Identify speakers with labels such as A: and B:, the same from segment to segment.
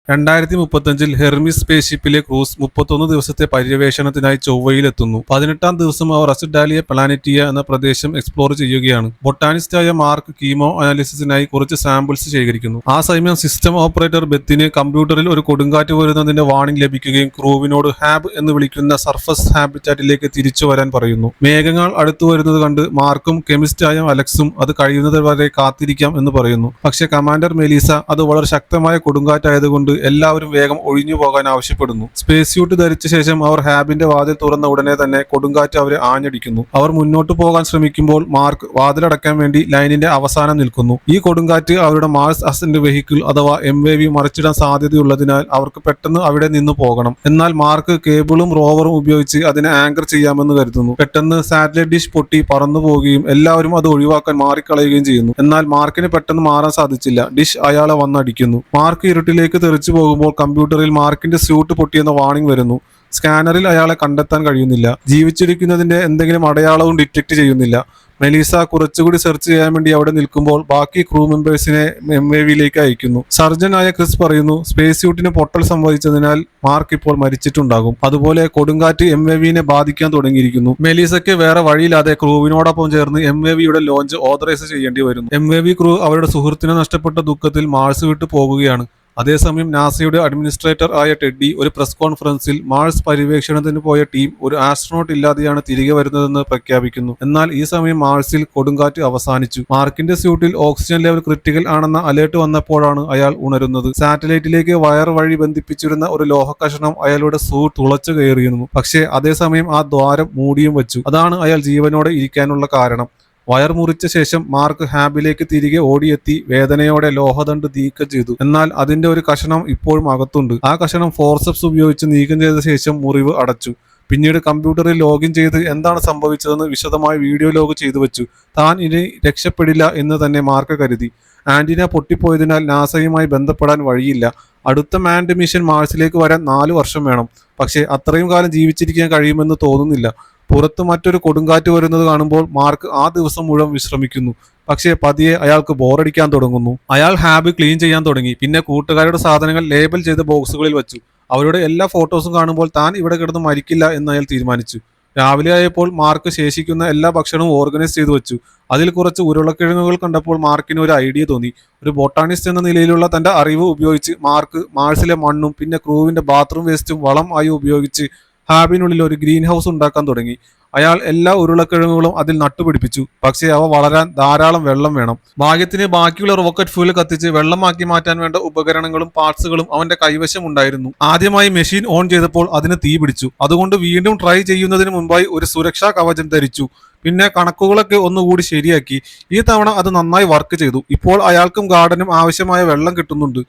A: 2035 Hermes സ്പേസ്ഷിപ്പിലെ cruise 31 ദിവസത്തെ പര്യവേഷണത്തിനായി ചൊവ്വയിലെത്തുന്നു. 18-ാം ദിവസം അവർ അസിഡാലിയ പ്ലാനറ്റിയ എന്ന പ്രദേശം എക്സ്പ്ലോർ ചെയ്യുകയാണ്. ബൊട്ടാനിസ്റ്റായ മാർക്ക് കീമോ അനാലിസിസിനായി കുറച്ച് സാമ്പിൾസ് ശേഖരിക്കുന്നു. ആ സമയം സിസ്റ്റം ഓപ്പറേറ്റർ ബെത്തിന് കമ്പ്യൂട്ടറിൽ ഒരു കൊടുങ്കാറ്റ് വരുന്നതിന്റെ വാർണിംഗ് ലഭിക്കുകയും ക്രൂവിനോട് ഹാബ് എന്ന് വിളിക്കുന്ന സർഫസ് ഹാബിറ്റാറ്റിലേക്ക് തിരിച്ചു വരാൻ പറയുന്നു. മേഘങ്ങൾ അടുത്തു വരുന്നത് കണ്ട് മാർക്കും കെമിസ്റ്റായ അലക്സും അത് കഴിയുന്നത് വരെ കാത്തിരിക്കാം എന്ന് പറയുന്നു. പക്ഷേ കമാൻഡർ മെലീസ അത് വളരെ ശക്തമായ കൊടുങ്കാറ്റായതുകൊണ്ട് എല്ലാവരും വേഗം ഒഴിഞ്ഞു പോകാൻ ആവശ്യപ്പെടുന്നു. സ്പേസ് സ്യൂട്ട് ധരിച്ച ശേഷം അവർ ഹാബിന്റെ വാതിൽ തുറന്ന ഉടനെ തന്നെ കൊടുങ്കാറ്റ് അവരെ ആഞ്ഞടിക്കുന്നു. അവർ മുന്നോട്ട് പോകാൻ ശ്രമിക്കുമ്പോൾ മാർക്ക് വാതിലടക്കാൻ വേണ്ടി ലൈനിന്റെ അവസാനം നിൽക്കുന്നു. ഈ കൊടുങ്കാറ്റ് അവരുടെ മാർസ് അസെന്റ് വെഹിക്കിൾ അഥവാ MAV മറിച്ചിടാൻ സാധ്യതയുള്ളതിനാൽ അവർക്ക് പെട്ടെന്ന് അവിടെ നിന്ന് പോകണം. എന്നാൽ മാർക്ക് കേബിളും റോവറും ഉപയോഗിച്ച് അതിനെ ആങ്കർ ചെയ്യാമെന്ന് കരുതുന്നു. പെട്ടെന്ന് സാറ്റലൈറ്റ് ഡിഷ് പൊട്ടി പറന്നു പോവുകയും എല്ലാവരും അത് ഒഴിവാക്കാൻ മാറിക്കളയുകയും ചെയ്യുന്നു. എന്നാൽ മാർക്കിന് പെട്ടെന്ന് മാറാൻ സാധിച്ചില്ല. ഡിഷ് അയാളെ വന്നടിക്കുന്നു. മാർക്ക് ഇരുട്ടിലേക്ക് തെറിച്ചു പോകുമ്പോൾ കമ്പ്യൂട്ടറിൽ മാർക്കിന്റെ സ്യൂട്ട് പൊട്ടിയെന്ന വാർണിംഗ് വരുന്നു. സ്കാനറിൽ അയാളെ കണ്ടെത്താൻ കഴിയുന്നില്ല. ജീവിച്ചിരിക്കുന്നതിന്റെ എന്തെങ്കിലും അടയാളവും ഡിറ്റക്ട് ചെയ്യുന്നില്ല. മെലീസ കുറച്ചുകൂടി സെർച്ച് ചെയ്യാൻ വേണ്ടി അവിടെ നിൽക്കുമ്പോൾ ബാക്കി ക്രൂ മെമ്പേഴ്സിനെ MAVയിലേക്ക് അയക്കുന്നു. സർജനായ ക്രിസ് പറയുന്നു സ്പേസ് സ്യൂട്ടിന് പൊട്ടൽ സംഭവിച്ചതിനാൽ മാർക്ക് ഇപ്പോൾ മരിച്ചിട്ടുണ്ടാകും. അതുപോലെ കൊടുങ്കാറ്റ് MAVനെ ബാധിക്കാൻ തുടങ്ങിയിരിക്കുന്നു. മെലീസയ്ക്ക് വേറെ വഴിയില്ലാതെ ക്രൂവിനോടൊപ്പം ചേർന്ന് MAVയുടെ ലോഞ്ച് ഓതറൈസ് ചെയ്യേണ്ടി വരുന്നു. MAV ക്രൂ അവരുടെ സുഹൃത്തിനെ നഷ്ടപ്പെട്ട ദുഃഖത്തിൽ മാർസ് വിട്ടു പോകുകയാണ്. അതേസമയം നാസയുടെ അഡ്മിനിസ്ട്രേറ്റർ ആയ ടെഡ്ഡി ഒരു പ്രസ് കോൺഫറൻസിൽ മാർസ് പര്യവേക്ഷണത്തിന് പോയ ടീം ഒരു ആസ്ട്രോണോട്ട് ഇല്ലാതെയാണ് തിരികെ വരുന്നതെന്ന് പ്രഖ്യാപിക്കുന്നു. എന്നാൽ ഈ സമയം മാർസിൽ കൊടുങ്കാറ്റ് അവസാനിച്ചു. മാർക്കിന്റെ സ്യൂട്ടിൽ ഓക്സിജൻ ലെവൽ ക്രിട്ടിക്കൽ ആണെന്ന അലേർട്ട് വന്നപ്പോഴാണ് അയാൾ ഉണരുന്നത്. സാറ്റലൈറ്റിലേക്ക് വയർ വഴി ബന്ധിപ്പിച്ചിരുന്ന ഒരു ലോഹക്കഷണം അയാളുടെ സൂട്ട് തുളച്ചു കയറിയിരുന്നു. പക്ഷേ അതേസമയം ആ ദ്വാരം മൂടിയും വെച്ചു. അതാണ് അയാൾ ജീവനോടെ ഇരിക്കാനുള്ള കാരണം. വയർ മുറിച്ച ശേഷം മാർക്ക് ഹാബിലേക്ക് തിരികെ ഓടിയെത്തി വേദനയോടെ ലോഹദണ്ഡ് നീക്കം ചെയ്തു. എന്നാൽ അതിന്റെ ഒരു കഷണം ഇപ്പോഴും അകത്തുണ്ട്. ആ കഷണം ഫോർസെപ്സ് ഉപയോഗിച്ച് നീക്കം ചെയ്ത ശേഷം മുറിവ് അടച്ചു. പിന്നീട് കമ്പ്യൂട്ടറിൽ ലോഗിൻ ചെയ്ത് എന്താണ് സംഭവിച്ചതെന്ന് വിശദമായി വീഡിയോ ലോഗ് ചെയ്തു വെച്ചു. താൻ ഇനി രക്ഷപ്പെടില്ല എന്ന് തന്നെ മാർക്ക് കരുതി. ആന്റിന പൊട്ടിപ്പോയതിനാൽ നാസയുമായി ബന്ധപ്പെടാൻ വഴിയില്ല. അടുത്ത മാൻഡ് മിഷൻ മാർസിലേക്ക് വരാൻ 4 വർഷം വേണം. പക്ഷേ അത്രയും കാലം ജീവിച്ചിരിക്കാൻ കഴിയുമെന്ന് തോന്നുന്നില്ല. പുറത്ത് മറ്റൊരു കൊടുങ്കാറ്റ് വരുന്നത് കാണുമ്പോൾ മാർക്ക് ആ ദിവസം മുഴുവൻ വിശ്രമിക്കുന്നു. പക്ഷേ പതിയെ അയാൾക്ക് ബോറടിക്കാൻ തുടങ്ങുന്നു. അയാൾ ഹാബ് ക്ലീൻ ചെയ്യാൻ തുടങ്ങി. പിന്നെ കൂട്ടുകാരുടെ സാധനങ്ങൾ ലേബൽ ചെയ്ത ബോക്സുകളിൽ വെച്ചു. അവരുടെ എല്ലാ ഫോട്ടോസും കാണുമ്പോൾ താൻ ഇവിടെ കിടന്ന് മരിക്കില്ല എന്ന് അയാൾ തീരുമാനിച്ചു. രാവിലെ ആയപ്പോൾ മാർക്ക് ശേഷിക്കുന്ന എല്ലാ ഭക്ഷണവും ഓർഗനൈസ് ചെയ്തു വെച്ചു. അതിൽ കുറച്ച് ഉരുളക്കിഴങ്ങുകൾ കണ്ടപ്പോൾ മാർക്കിന് ഒരു ഐഡിയ തോന്നി. ഒരു ബൊട്ടാണിസ്റ്റ് എന്ന നിലയിലുള്ള തന്റെ അറിവ് ഉപയോഗിച്ച് മാർക്ക് മാർസിലെ മണ്ണും പിന്നെ ക്രൂവിന്റെ ബാത്റൂം വേസ്റ്റും വളം ആയി ഉപയോഗിച്ച് ഹാബിനുള്ളിൽ ഒരു ഗ്രീൻ ഹൗസ് ഉണ്ടാക്കാൻ തുടങ്ങി. അയാൾ എല്ലാ ഉരുളക്കിഴങ്ങുകളും അതിൽ നട്ടുപിടിപ്പിച്ചു. പക്ഷേ അവ വളരാൻ ധാരാളം വെള്ളം വേണം. ഭാഗ്യത്തിന് ബാക്കിയുള്ള റോക്കറ്റ് ഫ്യൂൽ കത്തിച്ച് വെള്ളമാക്കി മാറ്റാൻ വേണ്ട ഉപകരണങ്ങളും പാർട്സുകളും അവന്റെ കൈവശം ഉണ്ടായിരുന്നു. ആദ്യമായി മെഷീൻ ഓൺ ചെയ്തപ്പോൾ അതിന് തീ പിടിച്ചു. അതുകൊണ്ട് വീണ്ടും ട്രൈ ചെയ്യുന്നതിന് മുമ്പായി ഒരു സുരക്ഷാ കവചം ധരിച്ചു. പിന്നെ കണക്കുകളൊക്കെ ഒന്നുകൂടി ശരിയാക്കി. ഈ തവണ അത് നന്നായി വർക്ക് ചെയ്തു. ഇപ്പോൾ അയാൾക്കും ഗാർഡനും ആവശ്യമായ വെള്ളം കിട്ടുന്നുണ്ട്.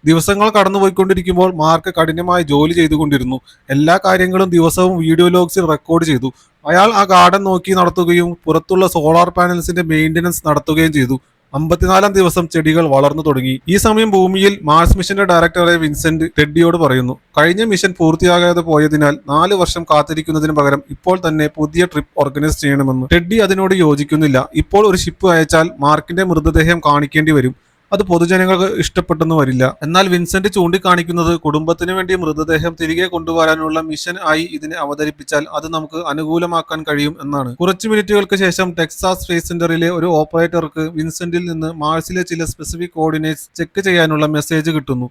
A: ദിവസങ്ങൾ കടന്നുപോയിക്കൊണ്ടിരിക്കുമ്പോൾ മാർക്ക് കഠിനമായി ജോലി ചെയ്തുകൊണ്ടിരുന്നു. എല്ലാ കാര്യങ്ങളും ദിവസവും വീഡിയോ ലോഗ്സിൽ റെക്കോർഡ് ചെയ്തു. അയാൾ ആ ഗാർഡൻ നോക്കി നടത്തുകയും പുറത്തുള്ള സോളാർ പാനൽസിന്റെ മെയിൻ്റനൻസ് നടത്തുകയും ചെയ്തു. 54-ാം ദിവസം ചെടികൾ വളർന്നു തുടങ്ങി. ഈ സമയം ഭൂമിയിൽ മാർസ് മിഷന്റെ ഡയറക്ടറായ വിൻസെന്റ് ടെഡ്ഡിയോട് പറയുന്നു കഴിഞ്ഞ മിഷൻ പൂർത്തിയാകാതെ പോയതിനാൽ 4 വർഷം കാത്തിരിക്കുന്നതിന് പകരം ഇപ്പോൾ തന്നെ പുതിയ ട്രിപ്പ് ഓർഗനൈസ് ചെയ്യണമെന്ന്. ടെഡ്ഡി അതിനോട് യോജിക്കുന്നില്ല. ഇപ്പോൾ ഒരു ഷിപ്പ് അയച്ചാൽ മാർക്കിന്റെ മൃതദേഹം കാണിക്കേണ്ടി വരും. അത് പൊതുജനങ്ങൾക്ക് ഇഷ്ടപ്പെട്ടെന്ന് വരില്ല. എന്നാൽ വിൻസെന്റ് ചൂണ്ടിക്കാണിക്കുന്നത് കുടുംബത്തിന് വേണ്ടി മൃതദേഹം തിരികെ കൊണ്ടുവരാനുള്ള മിഷൻ ആയി ഇതിനെ അവതരിപ്പിച്ചാൽ അത് നമുക്ക് അനുകൂലമാക്കാൻ കഴിയും എന്നാണ്. കുറച്ചു മിനിറ്റുകൾക്ക് ശേഷം ടെക്സാസ് സ്പേസ് സെന്ററിലെ ഒരു ഓപ്പറേറ്റർക്ക് വിൻസെന്റിൽ നിന്ന് മാർസിലെ ചില സ്പെസിഫിക് കോർഡിനേറ്റ്സ് ചെക്ക് ചെയ്യാനുള്ള മെസ്സേജ് കിട്ടുന്നു.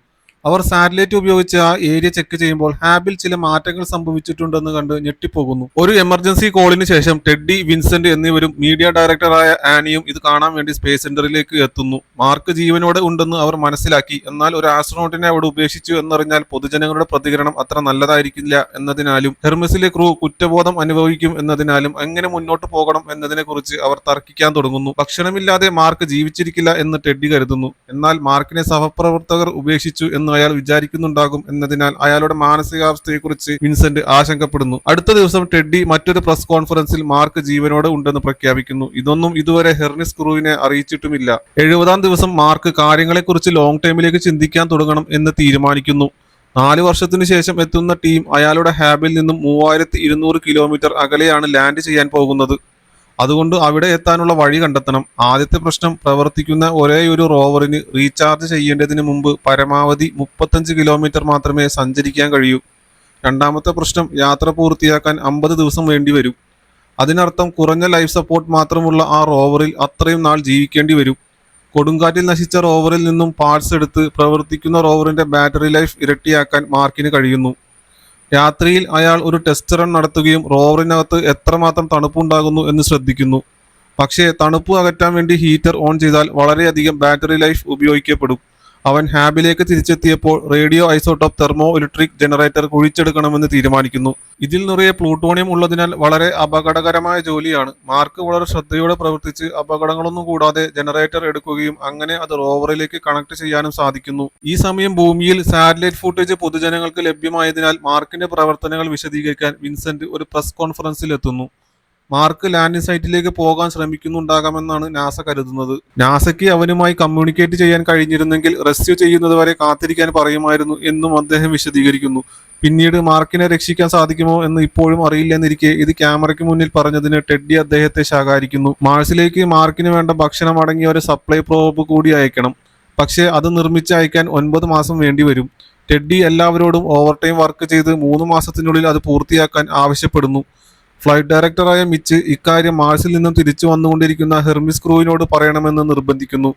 A: അവർ സാറ്റലൈറ്റ് ഉപയോഗിച്ച് ആ ഏരിയ ചെക്ക് ചെയ്യുമ്പോൾ ഹാബിൽ ചില മാറ്റങ്ങൾ സംഭവിച്ചിട്ടുണ്ടെന്ന് കണ്ട് ഞെട്ടിപ്പോകുന്നു. ഒരു എമർജൻസി കോളിന് ശേഷം ടെഡ്ഡി, വിൻസെന്റ് എന്നിവരും മീഡിയ ഡയറക്ടറായ ആനിയും ഇത് കാണാൻ വേണ്ടി സ്പേസ് സെന്ററിലേക്ക് എത്തുന്നു. മാർക്ക് ജീവനോടെ ഉണ്ടെന്ന് അവർ മനസ്സിലാക്കി. എന്നാൽ ഒരു ആസ്ട്രോണോട്ടിനെ അവിടെ ഉപേക്ഷിച്ചു എന്നറിഞ്ഞാൽ പൊതുജനങ്ങളുടെ പ്രതികരണം അത്ര നല്ലതായിരിക്കില്ല എന്നതിനാലും ഹെർമെസിലെ ക്രൂ കുറ്റബോധം അനുഭവിക്കും എന്നതിനാലും എങ്ങനെ മുന്നോട്ട് പോകണം എന്നതിനെ കുറിച്ച് അവർ തർക്കിക്കാൻ തുടങ്ങുന്നു. ഭക്ഷണമില്ലാതെ മാർക്ക് ജീവിച്ചിരിക്കില്ല എന്ന് ടെഡ്ഡി കരുതുന്നു. എന്നാൽ മാർക്കിനെ സഹപ്രവർത്തകർ ഉപേക്ഷിച്ചു എന്ന് അയാൾ വിചാരിക്കുന്നുണ്ടാകും എന്നതിനാൽ അയാളുടെ മാനസികാവസ്ഥയെക്കുറിച്ച് വിൻസെന്റ് ആശങ്കപ്പെടുന്നു. അടുത്ത ദിവസം ടെഡ്ഡി മറ്റൊരു പ്രസ് കോൺഫറൻസിൽ മാർക്ക് ജീവനോടെ ഉണ്ടെന്ന് പ്രഖ്യാപിക്കുന്നു. ഇതൊന്നും ഇതുവരെ ഹെർമിസ് ക്രൂവിനെ അറിയിച്ചിട്ടുമില്ല. 70-ാം ദിവസം മാർക്ക് കാര്യങ്ങളെക്കുറിച്ച് ലോങ് ടൈമിലേക്ക് ചിന്തിക്കാൻ തുടങ്ങണം എന്ന് തീരുമാനിക്കുന്നു. 4 വർഷത്തിനു ശേഷം എത്തുന്ന ടീം അയാളുടെ ഹാബിൽ നിന്നും 3200 കിലോമീറ്റർ അകലെയാണ് ലാൻഡ് ചെയ്യാൻ പോകുന്നത്. അതുകൊണ്ട് അവിടെ എത്താനുള്ള വഴി കണ്ടെത്തണം. ആദ്യത്തെ പ്രശ്നം, പ്രവർത്തിക്കുന്ന ഒരേയൊരു റോവറിന് റീചാർജ് ചെയ്യേണ്ടതിന് മുമ്പ് പരമാവധി 35 കിലോമീറ്റർ മാത്രമേ സഞ്ചരിക്കാൻ കഴിയൂ. രണ്ടാമത്തെ പ്രശ്നം, യാത്ര പൂർത്തിയാക്കാൻ 50 ദിവസം വേണ്ടിവരും. അതിനർത്ഥം കുറഞ്ഞ ലൈഫ് സപ്പോർട്ട് മാത്രമുള്ള ആ റോവറിൽ അത്രയും നാൾ ജീവിക്കേണ്ടി വരും. കൊടുങ്കാറ്റിൽ നശിച്ച റോവറിൽ നിന്നും പാർട്സ് എടുത്ത് പ്രവർത്തിക്കുന്ന റോവറിന്റെ ബാറ്ററി ലൈഫ് ഇരട്ടിയാക്കാൻ മാർക്കിന് കഴിയുന്നു. രാത്രിയിൽ അയാൾ ഒരു ടെസ്റ്റ് റൺ നടത്തുകയും റോവറിനകത്ത് എത്രമാത്രം തണുപ്പുണ്ടാകുന്നു എന്ന് ശ്രദ്ധിക്കുന്നു. പക്ഷേ തണുപ്പ് അകറ്റാൻ വേണ്ടി ഹീറ്റർ ഓൺ ചെയ്താൽ വളരെയധികം ബാറ്ററി ലൈഫ് ഉപയോഗിക്കപ്പെടും. അവൻ ഹാബിലേക്ക് തിരിച്ചെത്തിയപ്പോൾ radio isotope thermo electric generator കുഴിച്ചെടുക്കണമെന്ന് തീരുമാനിക്കുന്നു. ഇതിൽ നിറയെ പ്ലൂട്ടോണിയം ഉള്ളതിനാൽ വളരെ അപകടകരമായ ജോലിയാണ്. മാർക്ക് വളരെ ശ്രദ്ധയോടെ പ്രവർത്തിച്ച് അപകടങ്ങളൊന്നും കൂടാതെ ജനറേറ്റർ എടുക്കുകയും അങ്ങനെ അത് റോവറിലേക്ക് കണക്ട് ചെയ്യാനും സാധിക്കുന്നു. ഈ സമയം ഭൂമിയിൽ സാറ്റലൈറ്റ് ഫുട്ടേജ് പൊതുജനങ്ങൾക്ക് ലഭ്യമായതിനാൽ മാർക്കിന്റെ പ്രവർത്തനങ്ങൾ വിശദീകരിക്കാൻ വിൻസെന്റ് ഒരു പ്രസ് കോൺഫറൻസിൽ എത്തുന്നു. മാർക്ക് ലാൻഡിംഗ് സൈറ്റിലേക്ക് പോകാൻ ശ്രമിക്കുന്നുണ്ടാകാമെന്നാണ് നാസ കരുതുന്നത്. നാസയ്ക്ക് അവനുമായി കമ്മ്യൂണിക്കേറ്റ് ചെയ്യാൻ കഴിഞ്ഞിരുന്നെങ്കിൽ റെസ്ക്യൂ ചെയ്യുന്നതുവരെ കാത്തിരിക്കാൻ പറയുമായിരുന്നു എന്നും അദ്ദേഹം വിശദീകരിക്കുന്നു. പിന്നീട് മാർക്കിനെ രക്ഷിക്കാൻ സാധിക്കുമോ എന്ന് ഇപ്പോഴും അറിയില്ലെന്നിരിക്കെ ഇത് ക്യാമറയ്ക്ക് മുന്നിൽ പറഞ്ഞതിന് ടെഡ്ഡി അദ്ദേഹത്തെ ശകാരിക്കുന്നു. മാർസിലേക്ക് മാർക്കിന് വേണ്ട ഭക്ഷണം അടങ്ങിയ ഒരു സപ്ലൈ പ്രോബ് കൂടി അയക്കണം. പക്ഷേ അത് നിർമ്മിച്ച് അയക്കാൻ 9 മാസം വേണ്ടിവരും. ടെഡ്ഡി എല്ലാവരോടും ഓവർടൈം വർക്ക് ചെയ്ത് 3 മാസത്തിനുള്ളിൽ അത് പൂർത്തിയാക്കാൻ ആവശ്യപ്പെടുന്നു. ഫ്ലൈറ്റ് ഡയറക്ടറായ മിച്ച് ഇക്കാര്യം മാർസിൽ നിന്നും തിരിച്ചു വന്നുകൊണ്ടിരിക്കുന്ന ഹെർമിസ് ക്രൂവിനോട് പറയണമെന്ന് നിർബന്ധിക്കുന്നു.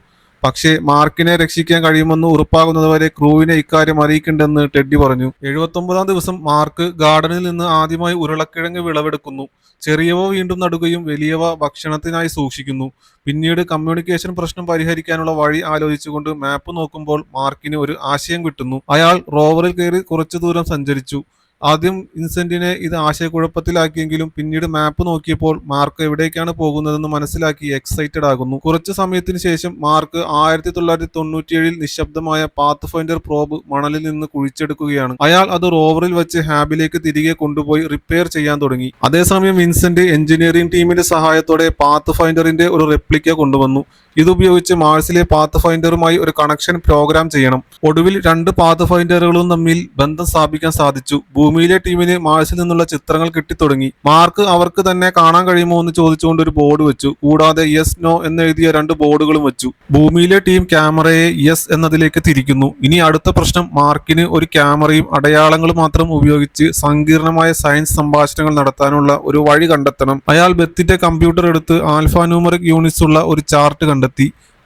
A: പക്ഷേ മാർക്കിനെ രക്ഷിക്കാൻ കഴിയുമെന്ന് ഉറപ്പാകുന്നതുവരെ ക്രൂവിനെ ഇക്കാര്യം അറിയിക്കണ്ടെന്ന് ടെഡ്ഡി പറഞ്ഞു. 79-ാം ദിവസം മാർക്ക് ഗാർഡനിൽ നിന്ന് ആദ്യമായി ഉരുളക്കിഴങ്ങ് വിളവെടുക്കുന്നു. ചെറിയവ വീണ്ടും നടുകയും വലിയവ ഭക്ഷണത്തിനായി സൂക്ഷിക്കുന്നു. പിന്നീട് കമ്മ്യൂണിക്കേഷൻ പ്രശ്നം പരിഹരിക്കാനുള്ള വഴി ആലോചിച്ചുകൊണ്ട് മാപ്പ് നോക്കുമ്പോൾ മാർക്കിന് ഒരു ആശയം കിട്ടുന്നു. അയാൾ റോവറിൽ കയറി കുറച്ചു ദൂരം സഞ്ചരിച്ചു. ആദ്യം വിൻസെന്റിനെ ഇത് ആശയക്കുഴപ്പത്തിലാക്കിയെങ്കിലും പിന്നീട് മാപ്പ് നോക്കിയപ്പോൾ മാർക്ക് എവിടേക്കാണ് പോകുന്നതെന്ന് മനസ്സിലാക്കി എക്സൈറ്റഡ് ആകുന്നു. കുറച്ചു സമയത്തിന് ശേഷം മാർക്ക് 1997-ൽ നിശബ്ദമായ പാത്ത് ഫൈൻഡർ പ്രോബ് മണലിൽ നിന്ന് കുഴിച്ചെടുക്കുകയാണ്. അയാൾ അത് റോവറിൽ വെച്ച് ഹാബിലേക്ക് തിരികെ കൊണ്ടുപോയി റിപ്പയർ ചെയ്യാൻ തുടങ്ങി. അതേസമയം വിൻസെന്റ് എഞ്ചിനീയറിംഗ് ടീമിന്റെ സഹായത്തോടെ പാത്ത് ഫൈൻഡറിന്റെ ഒരു റെപ്ലിക്ക കൊണ്ടുവന്നു. ഇതുപയോഗിച്ച് മാർസിലെ പാത്ത് ഫൈൻഡറുമായി ഒരു കണക്ഷൻ പ്രോഗ്രാം ചെയ്യണം. ഒടുവിൽ 2 പാത്ത് ഫൈൻഡറുകളും തമ്മിൽ ബന്ധം സ്ഥാപിക്കാൻ സാധിച്ചു. ഭൂമിയിലെ ടീമിന് മാർസിൽ നിന്നുള്ള ചിത്രങ്ങൾ കിട്ടിത്തുടങ്ങി. മാർക്ക് അവർക്ക് തന്നെ കാണാൻ കഴിയുമോ എന്ന് ചോദിച്ചുകൊണ്ട് ഒരു ബോർഡ് വെച്ചു. കൂടാതെ യെസ് നോ എന്നെഴുതിയ 2 ബോർഡുകളും വെച്ചു. ഭൂമിയിലെ ടീം ക്യാമറയെ യെസ് എന്നതിലേക്ക് തിരിക്കുന്നു. ഇനി അടുത്ത പ്രശ്നം, മാർക്കിന് ഒരു ക്യാമറയും അടയാളങ്ങളും മാത്രം ഉപയോഗിച്ച് സങ്കീർണമായ സയൻസ് സംഭാഷണങ്ങൾ നടത്താനുള്ള ഒരു വഴി കണ്ടെത്തണം. അയാൾ ബെത്തിന്റെ കമ്പ്യൂട്ടർ എടുത്ത് ആൽഫ ന്യൂമറിക് യൂണിറ്റ്സ് ഉള്ള ഒരു ചാർട്ട് കണ്ടെത്തി.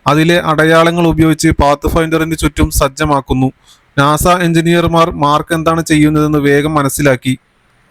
A: അതിലെ അടയാളങ്ങൾ ഉപയോഗിച്ച് പാത്ത് ഫൈൻഡറിന് ചുറ്റും സജ്ജമാക്കുന്നു. നാസ എഞ്ചിനീയർമാർ മാർക്ക് എന്താണ് ചെയ്യുന്നതെന്ന് വേഗം മനസ്സിലാക്കി.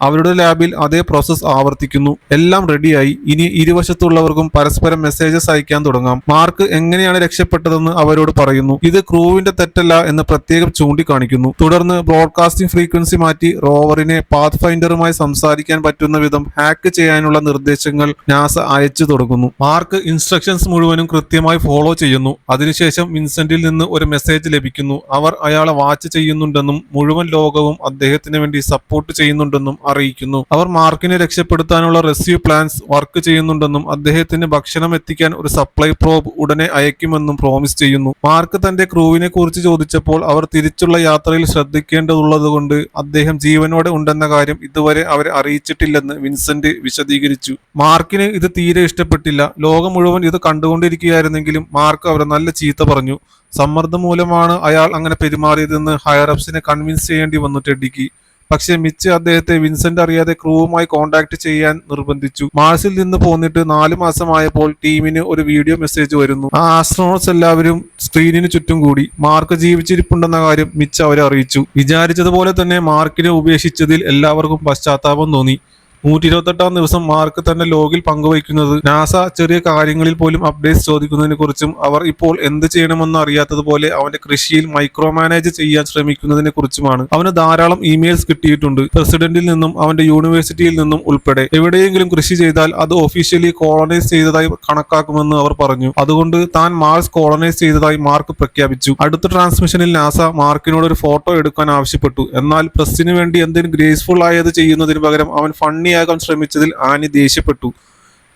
A: അവരുടെ ലാബിൽ അതേ പ്രോസസ് ആവർത്തിക്കുന്നു. എല്ലാം റെഡിയായി. ഇനി ഇരുവശത്തുള്ളവർക്കും പരസ്പരം മെസ്സേജസ് അയക്കാൻ തുടങ്ങാം. മാർക്ക് എങ്ങനെയാണ് രക്ഷപ്പെട്ടതെന്ന് അവരോട് പറയുന്നു. ഇത് ക്രൂവിന്റെ തെറ്റല്ല എന്ന് പ്രത്യേകം ചൂണ്ടിക്കാണിക്കുന്നു. തുടർന്ന് ബ്രോഡ്കാസ്റ്റിംഗ് ഫ്രീക്വൻസി മാറ്റി റോവറിനെ പാത്ത് ഫൈൻഡറുമായി സംസാരിക്കാൻ പറ്റുന്ന വിധം ഹാക്ക് ചെയ്യാനുള്ള നിർദ്ദേശങ്ങൾ നാസ അയച്ചു തുടങ്ങുന്നു. മാർക്ക് ഇൻസ്ട്രക്ഷൻസ് മുഴുവനും കൃത്യമായി ഫോളോ ചെയ്യുന്നു. അതിനുശേഷം വിൻസെന്റിൽ നിന്ന് ഒരു മെസ്സേജ് ലഭിക്കുന്നു. അവർ അയാളെ വാച്ച് ചെയ്യുന്നുണ്ടെന്നും മുഴുവൻ ലോകവും അദ്ദേഹത്തിന് വേണ്ടി സപ്പോർട്ട് ചെയ്യുന്നുണ്ടെന്നും അറിയിക്കുന്നു. അവർ മാർക്കിനെ രക്ഷപ്പെടുത്താനുള്ള റെസ്ക്യൂ പ്ലാൻസ് വർക്ക് ചെയ്യുന്നുണ്ടെന്നും അദ്ദേഹത്തിന് ഭക്ഷണം എത്തിക്കാൻ ഒരു സപ്ലൈ പ്രോബ് ഉടനെ അയക്കുമെന്നും പ്രോമിസ് ചെയ്യുന്നു. മാർക്ക് തന്റെ ക്രൂവിനെ കുറിച്ച് ചോദിച്ചപ്പോൾ അവർ തിരിച്ചുള്ള യാത്രയിൽ ശ്രദ്ധിക്കേണ്ടതുള്ളതുകൊണ്ട് അദ്ദേഹം ജീവനോടെ ഉണ്ടെന്ന കാര്യം ഇതുവരെ അവരെ അറിയിച്ചിട്ടില്ലെന്ന് വിൻസെന്റ് വിശദീകരിച്ചു. മാർക്കിന് ഇത് തീരെ ഇഷ്ടപ്പെട്ടില്ല. ലോകം മുഴുവൻ ഇത് കണ്ടുകൊണ്ടിരിക്കുകയായിരുന്നെങ്കിലും മാർക്ക് അവരെ നല്ല ചീത്ത പറഞ്ഞു. സമ്മർദ്ദം മൂലമാണ് അയാൾ അങ്ങനെ പെരുമാറിയതെന്ന് ഹയറപ്സിനെ കൺവിൻസ് ചെയ്യേണ്ടി വന്നു ടെഡ്ഡിക്ക്. പക്ഷേ മിച്ച് അദ്ദേഹത്തെ വിൻസെന്റ് അറിയാതെ ക്രൂവുമായി കോൺടാക്ട് ചെയ്യാൻ നിർബന്ധിച്ചു. മാർസിൽ നിന്ന് പോന്നിട്ട് 4 മാസമായപ്പോൾ ടീമിന് ഒരു വീഡിയോ മെസ്സേജ് വരുന്നു. ആ ആസ്ട്രോണോട്സ് എല്ലാവരും സ്ക്രീനിന് ചുറ്റും കൂടി. മാർക്ക് ജീവിച്ചിരിപ്പുണ്ടെന്ന കാര്യം മിച്ച് അവരെ അറിയിച്ചു. വിചാരിച്ചതുപോലെ തന്നെ മാർക്കിനെ ഉപേക്ഷിച്ചതിൽ എല്ലാവർക്കും പശ്ചാത്താപം തോന്നി. 128-ാം ദിവസം മാർക്ക് തന്റെ ലോഗിൽ പങ്കുവയ്ക്കുന്നത് നാസ ചെറിയ കാര്യങ്ങളിൽ പോലും അപ്ഡേറ്റ്സ് ചോദിക്കുന്നതിനെ കുറിച്ചും അവർ ഇപ്പോൾ എന്ത് ചെയ്യണമെന്ന് അറിയാത്തതുപോലെ അവന്റെ കൃഷിയിൽ മൈക്രോ മാനേജ് ചെയ്യാൻ ശ്രമിക്കുന്നതിനെ കുറിച്ചുമാണ്. അവന് ധാരാളം ഇമെയിൽസ് കിട്ടിയിട്ടുണ്ട്, പ്രസിഡന്റിൽ നിന്നും അവന്റെ യൂണിവേഴ്സിറ്റിയിൽ നിന്നും ഉൾപ്പെടെ. എവിടെയെങ്കിലും കൃഷി ചെയ്താൽ അത് ഒഫീഷ്യലി കോളനൈസ് ചെയ്തതായി കണക്കാക്കുമെന്ന് അവർ പറഞ്ഞു. അതുകൊണ്ട് താൻ മാർസ് കോളനൈസ് ചെയ്തതായി മാർക്ക് പ്രഖ്യാപിച്ചു. അടുത്ത ട്രാൻസ്മിഷനിൽ നാസ മാർക്കിനോട് ഒരു ഫോട്ടോ എടുക്കാൻ ആവശ്യപ്പെട്ടു. എന്നാൽ പ്രസിന് വേണ്ടി എന്തെങ്കിലും ഗ്രേസ്ഫുൾ ആയത് ചെയ്യുന്നതിന് പകരം അവൻ ഫണ്ണി ആകാൻ ശ്രമിച്ചതിൽ ആനി ദേഷ്യപ്പെട്ടു.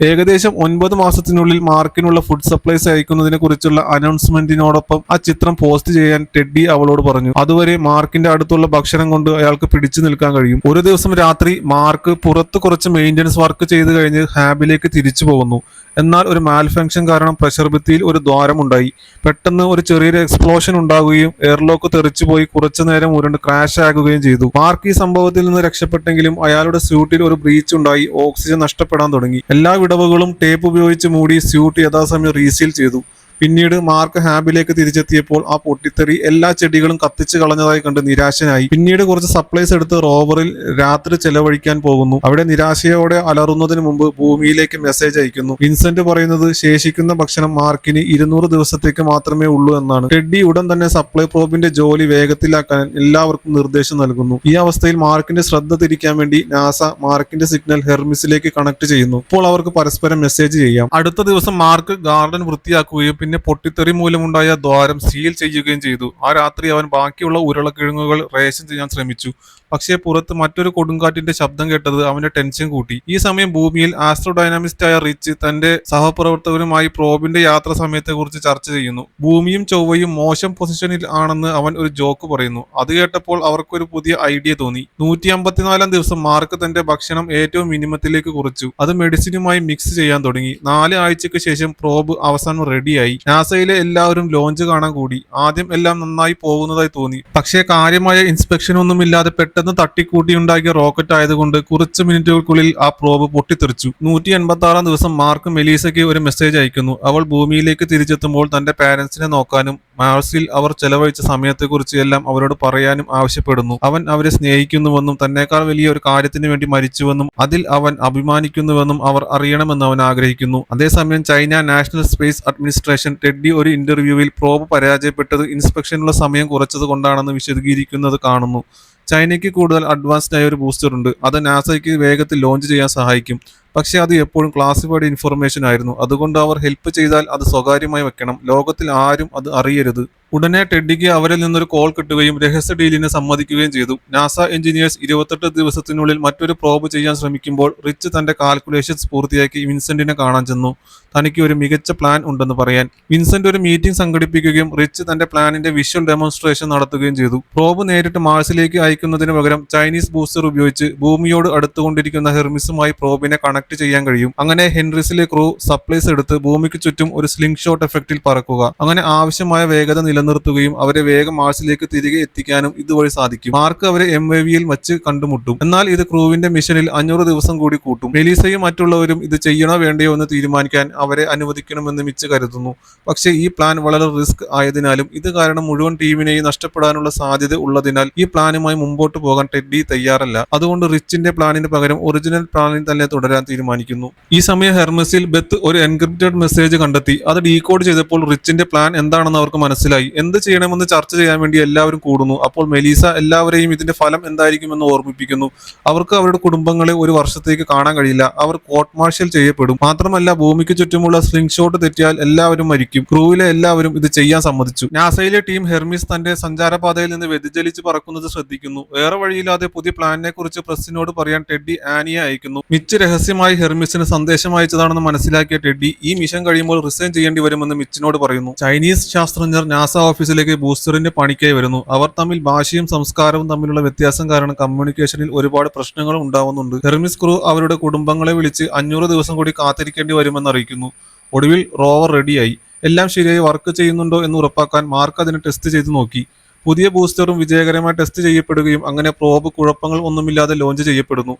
A: ഏകദേശം 9 മാസത്തിനുള്ളിൽ മാർക്കിനുള്ള ഫുഡ് സപ്ലൈസ് അയക്കുന്നതിനെ കുറിച്ചുള്ള അനൗൺസ്മെന്റിനോടൊപ്പം ആ ചിത്രം പോസ്റ്റ് ചെയ്യാൻ ടെഡ്ഡി അവളോട് പറഞ്ഞു. അതുവരെ മാർക്കിന്റെ അടുത്തുള്ള ഭക്ഷണം കൊണ്ട് അയാൾക്ക് പിടിച്ചു നിൽക്കാൻ കഴിയും. ഒരു ദിവസം രാത്രി മാർക്ക് പുറത്ത് കുറച്ച് മെയിൻ്റനൻസ് വർക്ക് ചെയ്ത് കഴിഞ്ഞ് ഹാബിലേക്ക് തിരിച്ചു പോകുന്നു. എന്നാൽ ഒരു മാൽഫങ്ഷൻ കാരണം പ്രഷർ ഭിത്തിയിൽ ഒരു ദ്വാരമുണ്ടായി. പെട്ടെന്ന് ഒരു ചെറിയൊരു എക്സ്പ്ലോഷൻ ഉണ്ടാകുകയും എയർലോക്ക് തെറിച്ചുപോയി കുറച്ചു നേരം ഉരുണ്ട് ക്രാഷ് ആകുകയും ചെയ്തു. മാർക്ക് ഈ സംഭവത്തിൽ നിന്ന് രക്ഷപ്പെട്ടെങ്കിലും അയാളുടെ സ്യൂട്ടിൽ ഒരു ബ്രീച്ച് ഉണ്ടായി ഓക്സിജൻ നഷ്ടപ്പെടാൻ തുടങ്ങി. എല്ലാ വിടവുകളും ടേപ്പ് ഉപയോഗിച്ച് മൂടി സ്യൂട്ട് യഥാസമയം റീസീൽ ചെയ്തു. പിന്നീട് മാർക്ക് ഹാബിലേക്ക് തിരിച്ചെത്തിയപ്പോൾ ആ പൊട്ടിത്തെറി എല്ലാ ചെടികളും കത്തിച്ചു കളഞ്ഞതായി കണ്ട് നിരാശനായി. പിന്നീട് കുറച്ച് സപ്ലൈസ് എടുത്ത് റോവറിൽ രാത്രി ചെലവഴിക്കാൻ പോകുന്നു. അവിടെ നിരാശയോടെ അലറുന്നതിന് മുമ്പ് ഭൂമിയിലേക്ക് മെസ്സേജ് അയക്കുന്നു. വിൻസെന്റ് പറയുന്നത് ശേഷിക്കുന്ന ഭക്ഷണം മാർക്കിന് 200 ദിവസത്തേക്ക് മാത്രമേ ഉള്ളൂ എന്നാണ്. ടെഡ്ഡി ഉടൻ തന്നെ സപ്ലൈ പ്രോബിന്റെ ജോലി വേഗത്തിലാക്കാൻ എല്ലാവർക്കും നിർദ്ദേശം നൽകുന്നു. ഈ അവസ്ഥയിൽ മാർക്കിന്റെ ശ്രദ്ധ തിരിക്കാൻ വേണ്ടി നാസ മാർക്കിന്റെ സിഗ്നൽ ഹെർമിസിലേക്ക് കണക്ട് ചെയ്യുന്നു. ഇപ്പോൾ അവർക്ക് പരസ്പരം മെസ്സേജ് ചെയ്യാം. അടുത്ത ദിവസം മാർക്ക് ഗാർഡൻ വൃത്തിയാക്കുകയും പിന്നെ പൊട്ടിത്തെറി മൂലമുണ്ടായ ദ്വാരം സീൽ ചെയ്യുകയും ചെയ്തു. ആ രാത്രി അവൻ ബാക്കിയുള്ള ഉരുളക്കിഴങ്ങുകൾ റേഷൻ ചെയ്യാൻ ശ്രമിച്ചു. പക്ഷേ പുറത്ത് മറ്റൊരു കൊടുങ്കാറ്റിന്റെ ശബ്ദം കേട്ടത് അവന്റെ ടെൻഷൻ കൂട്ടി. ഈ സമയം ഭൂമിയിൽ ആസ്ട്രോഡൈനാമിസ്റ്റായ റിച്ച് തന്റെ സഹപ്രവർത്തകരുമായി പ്രോബിന്റെ യാത്ര സമയത്തെക്കുറിച്ച് ചർച്ച ചെയ്യുന്നു. ഭൂമിയും ചൊവ്വയും മോശം പൊസിഷനിൽ ആണെന്ന് അവൻ ഒരു ജോക്ക് പറയുന്നു. അത് കേട്ടപ്പോൾ അവർക്കൊരു പുതിയ ഐഡിയ തോന്നി. 154 ദിവസം മാർക്ക് തന്റെ ഭക്ഷണം ഏറ്റവും മിനിമത്തിലേക്ക് കുറച്ചു. അത് മെഡിസിനുമായി മിക്സ് ചെയ്യാൻ തുടങ്ങി. 4 ആഴ്ചയ്ക്ക് ശേഷം പ്രോബ് അവസാനം റെഡിയായി. നാസയിലെ എല്ലാവരും ലോഞ്ച് കാണാൻ കൂടി. ആദ്യം എല്ലാം നന്നായി പോകുന്നതായി തോന്നി. പക്ഷേ കാര്യമായ ഇൻസ്പെക്ഷൻ ഒന്നുമില്ലാതെ പെട്ടെന്ന് തട്ടിക്കൂട്ടിയുണ്ടാക്കിയ റോക്കറ്റ് ആയതുകൊണ്ട് കുറച്ച് മിനിറ്റുകൾക്കുള്ളിൽ ആ പ്രോബ് പൊട്ടിത്തെറിച്ചു. 186 ദിവസം മാർക്ക് മെലീസയ്ക്ക് ഒരു മെസ്സേജ് അയക്കുന്നു. അവൾ ഭൂമിയിലേക്ക് തിരിച്ചെത്തുമ്പോൾ തന്റെ പാരന്റ്സിനെ നോക്കാനും മാർസിൽ അവർ ചെലവഴിച്ച സമയത്തെക്കുറിച്ച് എല്ലാം അവരോട് പറയാനും ആവശ്യപ്പെടുന്നു. അവൻ അവരെ സ്നേഹിക്കുന്നുവെന്നും തന്നെക്കാൾ വലിയ ഒരു കാര്യത്തിന് വേണ്ടി മരിച്ചുവെന്നും അതിൽ അവൻ അഭിമാനിക്കുന്നുവെന്നും അവർ അറിയണമെന്ന് അവൻ ആഗ്രഹിക്കുന്നു. അതേസമയം China national space administration teddy ഒരു ഇന്റർവ്യൂവിൽ പ്രോബ് പരാജയപ്പെട്ടത് ഇൻസ്പെക്ഷനുള്ള സമയം കുറച്ചത് കൊണ്ടാണെന്ന് വിശദീകരിക്കുന്നത് കാണുന്നു. ചൈനയ്ക്ക് കൂടുതൽ അഡ്വാൻസ്ഡ് ആയ ഒരു ബൂസ്റ്റർ ഉണ്ട്. അത് നാസയ്ക്ക് വേഗത്തിൽ ലോഞ്ച് ചെയ്യാൻ സഹായിക്കും. പക്ഷെ അത് എപ്പോഴും ക്ലാസിഫൈഡ് ഇൻഫർമേഷൻ ആയിരുന്നു. അതുകൊണ്ട് അവർ ഹെൽപ്പ് ചെയ്താൽ അത് സ്വകാര്യമായി വെക്കണം. ലോകത്തിൽ ആരും അത് അറിയരുത്. ഉടനെ ടെഡ്ഡിക്ക് അവരിൽ നിന്നൊരു കോൾ കിട്ടുകയും രഹസ്യ ഡീലിനെ സമ്മതിക്കുകയും ചെയ്തു. നാസ എഞ്ചിനീയേഴ്സ് 28 ദിവസത്തിനുള്ളിൽ മറ്റൊരു പ്രോബ് ചെയ്യാൻ ശ്രമിക്കുമ്പോൾ റിച്ച് തന്റെ കാൽക്കുലേഷൻസ് പൂർത്തിയാക്കി വിൻസെന്റിനെ കാണാൻ ചെന്നു. തനിക്ക് ഒരു മികച്ച പ്ലാൻ ഉണ്ടെന്ന് പറയാൻ. വിൻസെന്റ് ഒരു മീറ്റിംഗ് സംഘടിപ്പിക്കുകയും റിച്ച് തന്റെ പ്ലാനിന്റെ വിഷ്വൽ ഡെമോൺസ്ട്രേഷൻ നടത്തുകയും ചെയ്തു. പ്രോബ് നേരിട്ട് മാർസിലേക്ക് അയക്കുന്നതിന് പകരം ചൈനീസ് ബൂസ്റ്റർ ഉപയോഗിച്ച് ഭൂമിയോട് അടുത്തുകൊണ്ടിരിക്കുന്ന ഹെർമിസുമായി പ്രോബിനെ കണക്ട് ചെയ്യാൻ കഴിയും. അങ്ങനെ ഹെൻറിസിലെ ക്രൂ സപ്ലൈസ് എടുത്ത് ഭൂമിക്ക് ചുറ്റും ഒരു സ്ലിംഗ് ഷോട്ട് എഫക്റ്റിൽ പറക്കുക. അങ്ങനെ ആവശ്യമായ വേഗത നിലനിർത്തുകയും അവരെ വേഗം മാർസിലേക്ക് തിരികെ എത്തിക്കാനും ഇതുവഴി സാധിക്കും. മാർക്ക് അവരെ MAVയിൽ വച്ച് കണ്ടുമുട്ടും. എന്നാൽ ഇത് ക്രൂവിന്റെ മിഷനിൽ 500 ദിവസം കൂടി കൂട്ടും. മെലീസയും മറ്റുള്ളവരും ഇത് ചെയ്യണോ വേണ്ടയോ എന്ന് തീരുമാനിക്കാൻ അവരെ അനുവദിക്കണമെന്ന് മിച്ച് കരുതുന്നു. പക്ഷേ ഈ പ്ലാൻ വളരെ റിസ്ക് ആയതിനാലും ഇത് കാരണം മുഴുവൻ ടീമിനെയും നഷ്ടപ്പെടാനുള്ള സാധ്യത ഉള്ളതിനാൽ ഈ പ്ലാനുമായി മുമ്പോട്ട് പോകാൻ ടെഡ്ഡി തയ്യാറല്ല. അതുകൊണ്ട് റിച്ചിന്റെ പ്ലാനിന് പകരം ഒറിജിനൽ പ്ലാനിൽ തന്നെ തുടരാൻ തീരുമാനിക്കുന്നു. ഈ സമയം ഹെർമസിൽ ബെത്ത് ഒരു എൻക്രിപ്റ്റഡ് മെസ്സേജ് കണ്ടെത്തി. അത് ഡീകോഡ് ചെയ്തപ്പോൾ റിച്ചിന്റെ പ്ലാൻ എന്താണെന്ന് അവർക്ക് മനസ്സിലായി. എന്ത് ചെയ്യണമെന്ന് ചർച്ച ചെയ്യാൻ വേണ്ടി എല്ലാവരും കൂടുന്നു. അപ്പോൾ മെലീസ എല്ലാവരെയും ഇതിന്റെ ഫലം എന്തായിരിക്കുമെന്ന് ഓർമ്മിപ്പിക്കുന്നു. അവർക്ക് അവരുടെ കുടുംബങ്ങളെ ഒരു വർഷത്തേക്ക് കാണാൻ കഴിയില്ല. അവർ കോർട്ട് മാർഷ്യൽ ചെയ്യപ്പെടും. മാത്രമല്ല ഭൂമിക്ക് ചുറ്റുമുള്ള സ്ലിംഗ് ഷോട്ട് തെറ്റിയാൽ എല്ലാവരും മരിക്കും. ക്രൂവിലെ എല്ലാവരും ഇത് ചെയ്യാൻ സമ്മതിച്ചു. നാസയിലെ ടീം ഹെർമിസ് തന്റെ സഞ്ചാരപാതയിൽ നിന്ന് വ്യതിചലിച്ച് പറക്കുന്നത് ശ്രദ്ധിക്കുന്നു. വേറെ വഴിയില്ലാതെ പുതിയ പ്ലാനിനെ കുറിച്ച് പ്രസിനോട് പറയാൻ ടെഡ്ഡി ആനിയെ അയക്കുന്നു. മിച്ച് രഹസ്യമായി ഹെർമിസിന് സന്ദേശം അയച്ചതാണെന്ന് മനസ്സിലാക്കിയ ടെഡ്ഡി ഈ മിഷൻ കഴിയുമ്പോൾ റിസൈൻ ചെയ്യേണ്ടി വരുമെന്ന് മിച്ചിനോട് പറയുന്നു. ചൈനീസ് ശാസ്ത്രജ്ഞർ നാസ ഓഫീസിലേക്ക് ബൂസ്റ്ററിന്റെ പണിക്കായി വരുന്നു. അവർ തമ്മിൽ ഭാഷയും സംസ്കാരവും തമ്മിലുള്ള വ്യത്യാസം കാരണം കമ്മ്യൂണിക്കേഷനിൽ ഒരുപാട് പ്രശ്നങ്ങൾ ഉണ്ടാവുന്നുണ്ട്. ഹെർമിസ് ക്രൂ അവരുടെ കുടുംബങ്ങളെ വിളിച്ച് 500 ദിവസം കൂടി കാത്തിരിക്കേണ്ടി വരുമെന്ന് അറിയിക്കുന്നു. ഒടുവിൽ റോവർ റെഡിയായി. എല്ലാം ശരിയായി വർക്ക് ചെയ്യുന്നുണ്ടോ എന്ന് ഉറപ്പാക്കാൻ മാർക്ക് അതിനെ ടെസ്റ്റ് ചെയ്ത് നോക്കി. പുതിയ ബൂസ്റ്ററും വിജയകരമായി ടെസ്റ്റ് ചെയ്യപ്പെടുകയും അങ്ങനെ പ്രോബ് കുഴപ്പങ്ങൾ ഒന്നുമില്ലാതെ ലോഞ്ച് ചെയ്യപ്പെടുന്നു.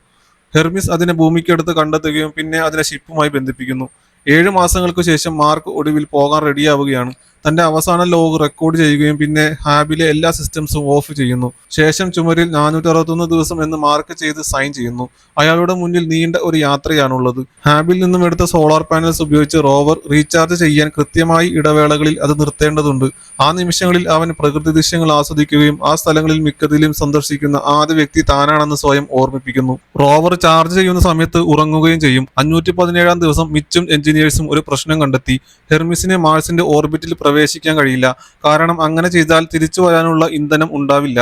A: ഹെർമിസ് അതിനെ ഭൂമിക്കടുത്ത് കണ്ടെത്തുകയും പിന്നെ അതിനെ ഷിപ്പുമായി ബന്ധിപ്പിക്കുന്നു. 7 മാസങ്ങൾക്ക് ശേഷം മാർക്ക് ഒടുവിൽ പോകാൻ റെഡിയാവുകയാണ്. തന്റെ അവസാന ലോഗ് റെക്കോർഡ് ചെയ്യുകയും പിന്നെ ഹാബിലെ എല്ലാ സിസ്റ്റംസും ഓഫ് ചെയ്യുന്നു. ശേഷം ചുമരിൽ 461 ദിവസം എന്ന് മാർക്ക് ചെയ്ത് സൈൻ ചെയ്യുന്നു. അയാളുടെ മുന്നിൽ നീണ്ട ഒരു യാത്രയാണുള്ളത്. ഹാബിൽ നിന്നും എടുത്ത സോളാർ പാനൽസ് ഉപയോഗിച്ച് റോവർ റീചാർജ് ചെയ്യാൻ കൃത്യമായി ഇടവേളകളിൽ അത് നിർത്തേണ്ടതുണ്ട്. ആ നിമിഷങ്ങളിൽ അവൻ പ്രകൃതി ദൃശ്യങ്ങൾ ആസ്വദിക്കുകയും ആ സ്ഥലങ്ങളിൽ മിക്കതിലും സന്ദർശിക്കുന്ന ആദ്യ വ്യക്തി താനാണെന്ന് സ്വയം ഓർമ്മിപ്പിക്കുന്നു. റോവർ ചാർജ് ചെയ്യുന്ന സമയത്ത് ഉറങ്ങുകയും ചെയ്യും. 517 ദിവസം മിച്ചും എഞ്ചിനീയേഴ്സും ഒരു പ്രശ്നം കണ്ടെത്തി. ഹെർമിസിനെ മാർസിന്റെ ഓർബിറ്റിൽ പ്രവേശിക്കാൻ കഴിയില്ല. കാരണം അങ്ങനെ ചെയ്താൽ തിരിച്ചു വരാനുള്ള ഇന്ധനം ഉണ്ടാവില്ല.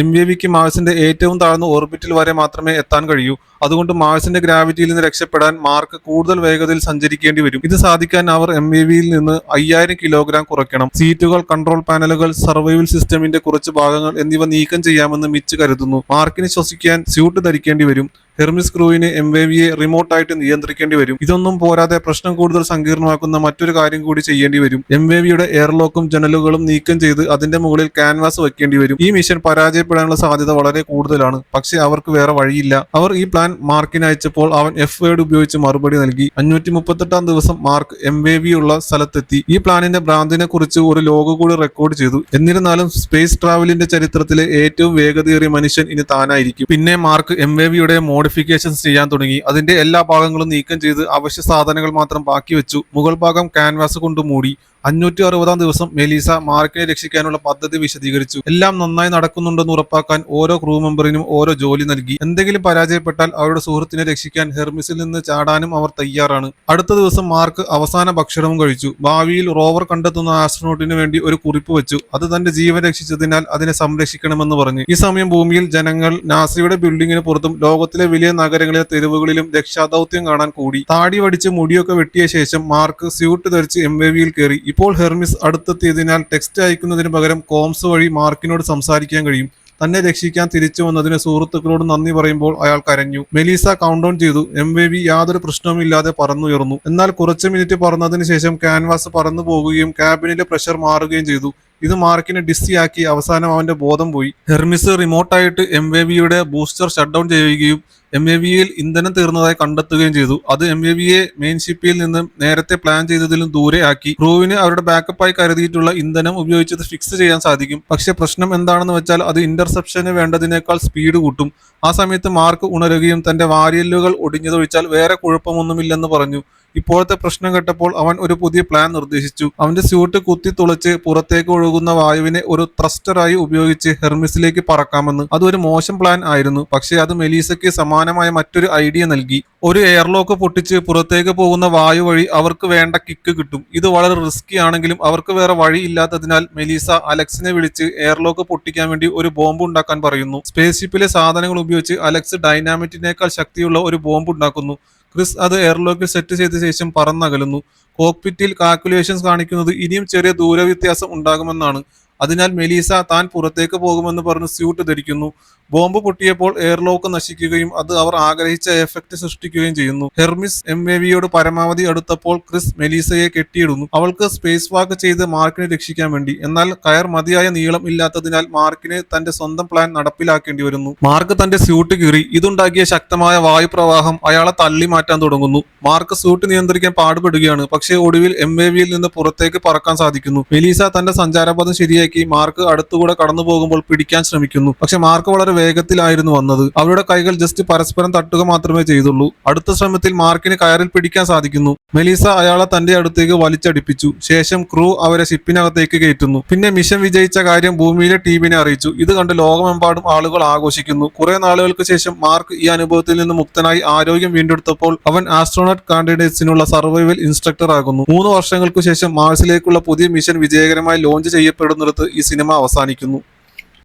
A: MAVക്ക് മാർസിന്റെ ഏറ്റവും താഴ്ന്ന ഓർബിറ്റിൽ വരെ മാത്രമേ എത്താൻ കഴിയൂ. അതുകൊണ്ട് മാർസിന്റെ ഗ്രാവിറ്റിയിൽ നിന്ന് രക്ഷപ്പെടാൻ മാർക്ക് കൂടുതൽ വേഗതയിൽ സഞ്ചരിക്കേണ്ടി വരും. ഇത് സാധിക്കാൻ അവർ MAVയിൽ നിന്ന് 5000 കിലോഗ്രാം കുറയ്ക്കണം. സീറ്റുകൾ, കൺട്രോൾ പാനലുകൾ, സർവൈവൽ സിസ്റ്റമിന്റെ കുറച്ച് ഭാഗങ്ങൾ എന്നിവ നീക്കം ചെയ്യാമെന്ന് മിച്ച് കരുതുന്നു. മാർക്കിന് ശ്വസിക്കാൻ സ്യൂട്ട് ധരിക്കേണ്ടി വരും. ഹെർമിസ് ക്രൂവിന് MAVയെ റിമോട്ടായിട്ട് നിയന്ത്രിക്കേണ്ടി വരും. ഇതൊന്നും പോരാതെ പ്രശ്നം കൂടുതൽ സങ്കീർണമാക്കുന്ന മറ്റൊരു കാര്യം കൂടി ചെയ്യേണ്ടി വരും. MAVയുടെ എയർലോക്കും ജനലുകളും നീക്കം ചെയ്ത് അതിന്റെ മുകളിൽ ക്യാൻവാസ് വെക്കേണ്ടി വരും. ഈ മിഷൻ പരാജയപ്പെടാനുള്ള സാധ്യത വളരെ കൂടുതലാണ്. പക്ഷേ അവർക്ക് വേറെ വഴിയില്ല. അവർ ഈ പ്ലാൻ മാർക്കിന് അയച്ചപ്പോൾ അവൻ F വേർഡ് ഉപയോഗിച്ച് മറുപടി നൽകി. 538 ദിവസം മാർക്ക് MAV ഉള്ള സ്ഥലത്തെത്തി. ഈ പ്ലാനിന്റെ ഭ്രാന്തിനെ കുറിച്ച് ഒരു ലോഗ് കൂടി റെക്കോർഡ് ചെയ്തു. എന്നിരുന്നാലും സ്പേസ് ട്രാവലിന്റെ ചരിത്രത്തിലെ ഏറ്റവും വേഗതയേറിയ മനുഷ്യൻ ഇനി താനായിരിക്കും. പിന്നെ മാർക്ക് MAVയുടെ മോഡിഫിക്കേഷൻസ് ചെയ്യാൻ തുടങ്ങി. അതിന്റെ എല്ലാ ഭാഗങ്ങളും നീക്കം ചെയ്ത് അവശ്യ സാധനങ്ങൾ മാത്രം ബാക്കി വെച്ചു. മുകൾ ഭാഗം ക്യാൻവാസ് കൊണ്ട് മൂടി. 560 ദിവസം മെലീസ മാർക്കിനെ രക്ഷിക്കാനുള്ള പദ്ധതി വിശദീകരിച്ചു. എല്ലാം നന്നായി നടക്കുന്നുണ്ടെന്ന് ഉറപ്പാക്കാൻ ഓരോ ക്രൂ മെമ്പറിനും ഓരോ ജോലി നൽകി. എന്തെങ്കിലും പരാജയപ്പെട്ടാൽ അവരുടെ സുഹൃത്തിനെ രക്ഷിക്കാൻ ഹെർമിസിൽ നിന്ന് ചാടാനും അവർ തയ്യാറാണ്. അടുത്ത ദിവസം മാർക്ക് അവസാന ഭക്ഷണവും കഴിച്ചു. ഭാവിയിൽ റോവർ കണ്ടെത്തുന്ന ആസ്ട്രോനോട്ടിന് വേണ്ടി ഒരു കുറിപ്പ് വെച്ചു. അത് തന്റെ ജീവൻ രക്ഷിച്ചതിനാൽ അതിനെ സംരക്ഷിക്കണമെന്ന് പറഞ്ഞു. ഈ സമയം ഭൂമിയിൽ ജനങ്ങൾ നാസയുടെ ബിൽഡിങ്ങിന് പുറത്തും ലോകത്തിലെ വലിയ നഗരങ്ങളിലെ തെരുവുകളിലും രക്ഷാദൌത്യം കാണാൻ കൂടി. താടി വടിച്ച് മുടിയൊക്കെ വെട്ടിയ ശേഷം മാർക്ക് സ്യൂട്ട് ധരിച്ച് MAVയിൽ കയറി. ഇപ്പോൾ ഹെർമിസ് അടുത്തെത്തിയതിനാൽ ടെക്സ്റ്റ് അയക്കുന്നതിന് പകരം കോംസ് വഴി മാർക്കിനോട് സംസാരിക്കാൻ കഴിയും. തന്നെ രക്ഷിക്കാൻ തിരിച്ചു വന്നതിന് സുഹൃത്തുക്കളോട് നന്ദി പറയുമ്പോൾ അയാൾ കരഞ്ഞു. മെലീസ കൗണ്ട് ഡൗൺ ചെയ്തു. MAV യാതൊരു പ്രശ്നവുമില്ലാതെ പറന്നുയർന്നു. എന്നാൽ കുറച്ച് മിനിറ്റ് പറന്നതിന് ശേഷം ക്യാൻവാസ് പറന്നു പോകുകയും ക്യാബിനിലെ പ്രഷർ മാറുകയും ചെയ്തു. ഇത് മാർക്കിനെ ഡിസ്സിയാക്കി. അവസാനം അവന്റെ ബോധം പോയി. ഹെർമിസ് റിമോട്ടായിട്ട് MAVയുടെ ബൂസ്റ്റർ ഷട്ട് ഡൗൺ ചെയ്യുകയും MAVയിൽ ഇന്ധനം തീർന്നതായി കണ്ടെത്തുകയും ചെയ്തു. അത് MAVയെ മെയിൻ ഷിപ്പിൽ നിന്ന് നേരത്തെ പ്ലാൻ ചെയ്തതിലും ദൂരെ ആക്കി. ക്രൂവിന് അവരുടെ ബാക്കപ്പായി കരുതിയിട്ടുള്ള ഇന്ധനം ഉപയോഗിച്ചത് ഫിക്സ് ചെയ്യാൻ സാധിക്കും. പക്ഷെ പ്രശ്നം എന്താണെന്ന് വെച്ചാൽ അത് ഇന്റർസെപ്ഷന് വേണ്ടതിനേക്കാൾ സ്പീഡ് കൂട്ടും. ആ സമയത്ത് മാർക്ക് ഉണരുകയും തന്റെ വാരിയല്ലുകൾ ഒടിഞ്ഞതൊഴിച്ചാൽ വേറെ കുഴപ്പമൊന്നുമില്ലെന്ന് പറഞ്ഞു. ഇപ്പോഴത്തെ പ്രശ്നം കേട്ടപ്പോൾ അവൻ ഒരു പുതിയ പ്ലാൻ നിർദ്ദേശിച്ചു. അവന്റെ സ്യൂട്ട് കുത്തി തുളച്ച് പുറത്തേക്ക് ഒഴുകുന്ന വായുവിനെ ഒരു ത്രസ്റ്ററായി ഉപയോഗിച്ച് ഹെർമിസിലേക്ക് പറക്കാമെന്ന്. അതൊരു മോശം പ്ലാൻ ആയിരുന്നു. പക്ഷേ അത് മെലീസയ്ക്ക് സമാനമായ മറ്റൊരു ഐഡിയ നൽകി. ഒരു എയർലോക്ക് പൊട്ടിച്ച് പുറത്തേക്ക് പോകുന്ന വായു വഴി അവർക്ക് വേണ്ട കിക്ക് കിട്ടും. ഇത് വളരെ റിസ്കി ആണെങ്കിലും അവർക്ക് വേറെ വഴിയില്ലാത്തതിനാൽ മെലീസ അലക്സിനെ വിളിച്ച് എയർലോക്ക് പൊട്ടിക്കാൻ വേണ്ടി ഒരു ബോംബ് ഉണ്ടാക്കാൻ പറയുന്നു. സ്പേസ് ഷിപ്പിലെ സാധനങ്ങൾ ഉപയോഗിച്ച് അലക്സ് ഡൈനാമിറ്റിനേക്കാൾ ശക്തിയുള്ള ഒരു ബോംബ് ഉണ്ടാക്കുന്നു. ക്രിസ് അത് എയർലോക്കിൽ സെറ്റ് ചെയ്ത ശേഷം പറന്നകലുന്നു. കോക്പിറ്റിൽ കാൽക്കുലേഷൻസ് കാണിക്കുന്നത് ഇനിയും ചെറിയ ദൂരവ്യത്യാസം ഉണ്ടാകുമെന്നാണ്. അതിനാൽ മെലീസ താൻ പുറത്തേക്ക് പോകുമെന്ന് പറഞ്ഞ് സ്യൂട്ട് ധരിക്കുന്നു. ബോംബ് പൊട്ടിയപ്പോൾ എയർലോക്ക് നശിക്കുകയും അത് അവർ ആഗ്രഹിച്ച എഫക്റ്റ് സൃഷ്ടിക്കുകയും ചെയ്യുന്നു. ഹെർമിസ് MAVയോട് പരമാവധി അടുത്തപ്പോൾ ക്രിസ് മെലീസയെ കെട്ടിയിടുന്നു. അവൾക്ക് സ്പേസ് വാക്ക് ചെയ്ത് മാർക്കിനെ രക്ഷിക്കാൻ വേണ്ടി. എന്നാൽ കയർ മതിയായ നീളം ഇല്ലാത്തതിനാൽ മാർക്കിന് തന്റെ സ്വന്തം പ്ലാൻ നടപ്പിലാക്കേണ്ടി വരുന്നു. മാർക്ക് തന്റെ സ്യൂട്ട് കീറി. ഇതുണ്ടാക്കിയ ശക്തമായ വായുപ്രവാഹം അയാളെ തള്ളി മാറ്റാൻ തുടങ്ങുന്നു. മാർക്ക് സ്യൂട്ട് നിയന്ത്രിക്കാൻ പാടുപെടുകയാണ്. പക്ഷേ ഒടുവിൽ MAVയിൽ നിന്ന് പുറത്തേക്ക് പറക്കാൻ സാധിക്കുന്നു. മെലീസ തന്റെ സഞ്ചാരപഥം ശരിയാക്കി മാർക്ക് അടുത്തുകൂടെ കടന്നു പോകുമ്പോൾ പിടിക്കാൻ ശ്രമിക്കുന്നു. പക്ഷെ മാർക്ക് വളരെ വേഗത്തിലായിരുന്നു വന്നത്. അവരുടെ കൈകൾ ജസ്റ്റ് പരസ്പരം തട്ടുക മാത്രമേ ചെയ്തുള്ളൂ. അടുത്ത ശ്രമത്തിൽ മാർക്കിന് കയറിൽ പിടിക്കാൻ സാധിക്കുന്നു. മെലീസ അയാളെ തന്റെ അടുത്തേക്ക് വലിച്ചടിപ്പിച്ചു. ശേഷം ക്രൂ അവരെ ഷിപ്പിനകത്തേക്ക് കയറ്റുന്നു. പിന്നെ മിഷൻ വിജയിച്ച കാര്യം ഭൂമിയിലെ ടീമിനെ അറിയിച്ചു. ഇത് കണ്ട് ലോകമെമ്പാടും ആളുകൾ ആഘോഷിക്കുന്നു. കുറെ നാളുകൾക്ക് ശേഷം മാർക്ക് ഈ അനുഭവത്തിൽ നിന്ന് മുക്തനായി ആരോഗ്യം വീണ്ടെടുത്തപ്പോൾ അവൻ ആസ്ട്രോനോട്ട് കാൻഡിഡേറ്റ്സിനുള്ള സർവൈവൽ ഇൻസ്ട്രക്ടർ ആകുന്നു. 3 വർഷങ്ങൾക്കു ശേഷം മാർസിലേക്കുള്ള പുതിയ മിഷൻ വിജയകരമായി ലോഞ്ച് ചെയ്യപ്പെടുന്നിടത്ത് ഈ സിനിമ അവസാനിക്കുന്നു.